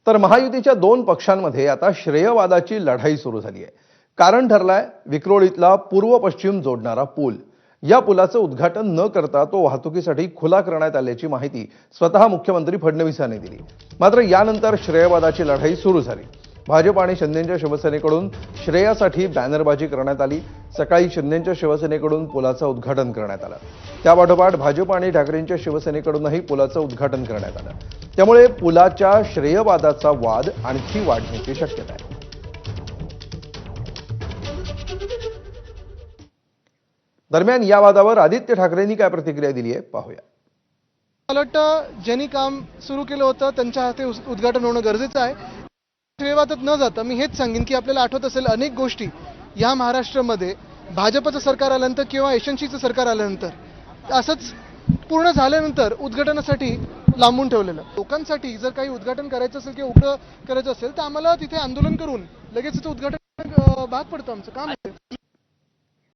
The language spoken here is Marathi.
तर महायुतीच्या दोन पक्षांमध्ये आता श्रेयवादाची लढाई सुरू झाली आहे। कारण ठरलाय विक्रोळीतला पूर्व पश्चिम जोडणारा पूल। या पुलाचं उद्घाटन न करता तो वाहतुकीसाठी खुला करण्यात आल्याची माहिती स्वतः मुख्यमंत्री फडणवीसांनी दिली। मात्र यानंतर श्रेयवादाची लढाई सुरू झाली। भाजप आणि शिंदेंच्या शिवसेनेकडून श्रेयासाठी बॅनरबाजी करण्यात आली। सकाळी शिंदेंच्या शिवसेनेकडून पुलाचं उद्घाटन करण्यात आलं। त्यापाठोपाठ भाजप आणि ठाकरेंच्या शिवसेनेकडूनही पुलाचं उद्घाटन करण्यात आलं। त्यामुळे पुलाच्या श्रेयवादाचा वाद आणखी वाढण्याची शक्यता आहे। दरम्यान या वादावर आदित्य ठाकरेंनी काय प्रतिक्रिया दिली आहे पाहूया। मला वाटतं ज्यांनी काम सुरू केलं होतं त्यांच्या हाती उद्घाटन होणं गरजेचं आहे। श्रेयवादात न जाता मी हेच सांगेन की आपल्याला आठवत असेल अनेक गोष्टी या महाराष्ट्रामध्ये भाजपचं सरकार आल्यानंतर किंवा एशनशीचं सरकार आल्यानंतर असंच पूर्ण झाल्यानंतर उद्घाटनासाठी लांबून ठेवलेलं। लोकांसाठी जर काही उद्घाटन करायचं असेल किंवा उघडं करायचं असेल तर आम्हाला तिथे आंदोलन करून लगेच उद्घाटन भाग पडतो। आमचं काम आहे।